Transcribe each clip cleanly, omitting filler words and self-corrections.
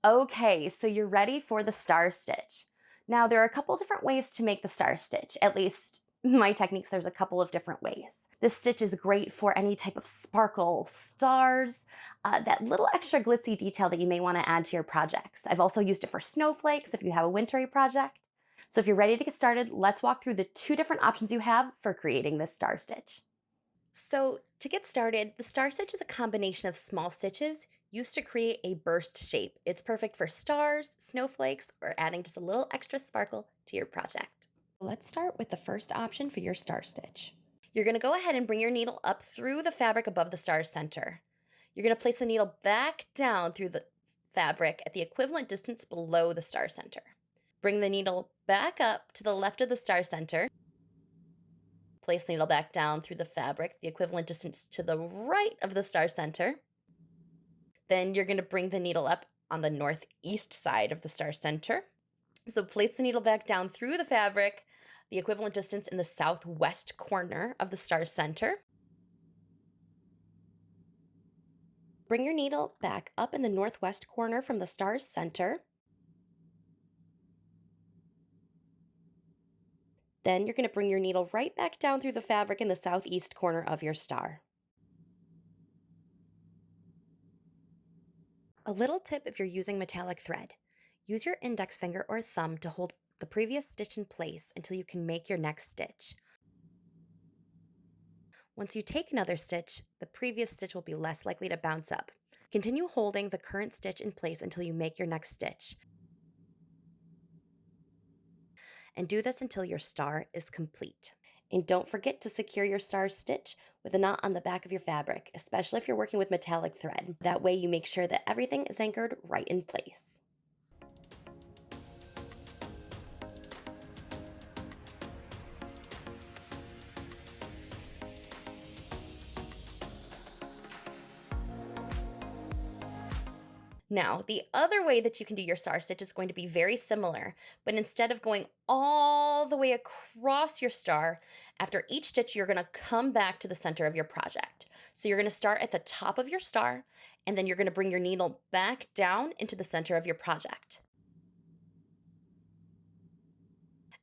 Okay, so you're ready for the star stitch. Now, there are a couple different ways to make the star stitch. At least my techniques, there's a couple of different ways. This stitch is great for any type of sparkle, stars, that little extra glitzy detail that you may want to add to your projects. I've also used it for snowflakes if you have a wintry project. So if you're ready to get started, let's walk through the two different options you have for creating this star stitch. So to get started, the star stitch is a combination of small stitches used to create a burst shape. It's perfect for stars, snowflakes, or adding just a little extra sparkle to your project. Let's start with the first option for your star stitch. You're going to go ahead and bring your needle up through the fabric above the star's center. You're going to place the needle back down through the fabric at the equivalent distance below the star center. Bring the needle back up to the left of the star center. Place the needle back down through the fabric, the equivalent distance to the right of the star center. Then you're going to bring the needle up on the northeast side of the star center. So place the needle back down through the fabric, the equivalent distance in the southwest corner of the star center. Bring your needle back up in the northwest corner from the star's center. Then you're going to bring your needle right back down through the fabric in the southeast corner of your star. A little tip if you're using metallic thread. Use your index finger or thumb to hold the previous stitch in place until you can make your next stitch. Once you take another stitch, the previous stitch will be less likely to bounce up. Continue holding the current stitch in place until you make your next stitch. And do this until your star is complete. And don't forget to secure your star stitch with a knot on the back of your fabric, especially if you're working with metallic thread. That way you make sure that everything is anchored right in place. Now, the other way that you can do your star stitch is going to be very similar, but instead of going all the way across your star, after each stitch, you're going to come back to the center of your project. So you're going to start at the top of your star, and then you're going to bring your needle back down into the center of your project.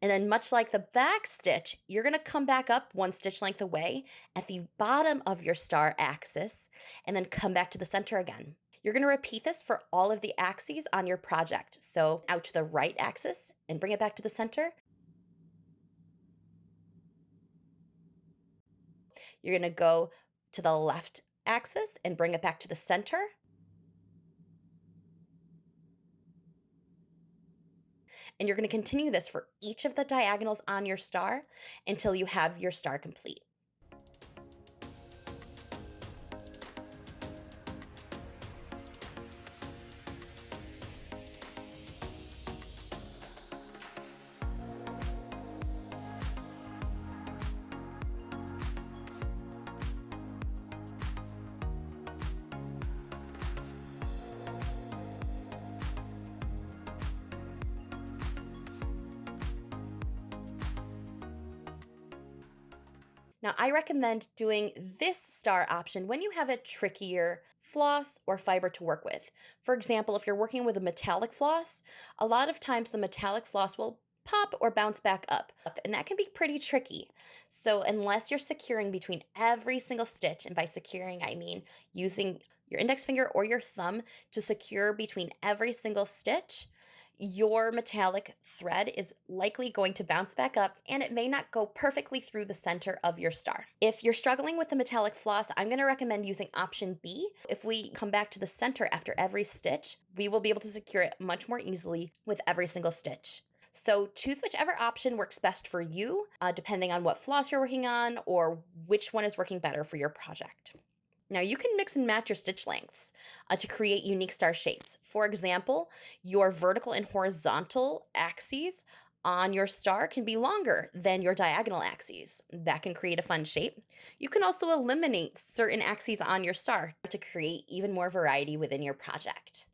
And then much like the back stitch, you're going to come back up one stitch length away at the bottom of your star axis, and then come back to the center again. You're going to repeat this for all of the axes on your project. So out to the right axis and bring it back to the center. You're going to go to the left axis and bring it back to the center. And you're going to continue this for each of the diagonals on your star until you have your star complete. Now, I recommend doing this star option when you have a trickier floss or fiber to work with. For example, if you're working with a metallic floss, a lot of times the metallic floss will pop or bounce back up, and that can be pretty tricky. So unless you're securing between every single stitch, and by securing, I mean using your index finger or your thumb to secure between every single stitch, your metallic thread is likely going to bounce back up and it may not go perfectly through the center of your star. If you're struggling with the metallic floss, I'm going to recommend using option B. If we come back to the center after every stitch, we will be able to secure it much more easily with every single stitch. So choose whichever option works best for you, depending on what floss you're working on or which one is working better for your project. Now you can mix and match your stitch lengths to create unique star shapes. For example, your vertical and horizontal axes on your star can be longer than your diagonal axes. That can create a fun shape. You can also eliminate certain axes on your star to create even more variety within your project.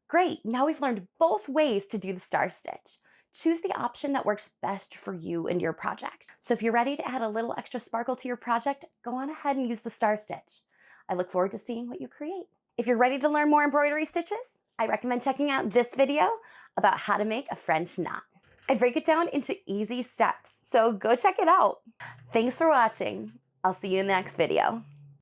Great, now we've learned both ways to do the star stitch. Choose the option that works best for you and your project. So if you're ready to add a little extra sparkle to your project, go on ahead and use the star stitch. I look forward to seeing what you create. If you're ready to learn more embroidery stitches, I recommend checking out this video about how to make a French knot. I break it down into easy steps, so go check it out. Thanks for watching. I'll see you in the next video.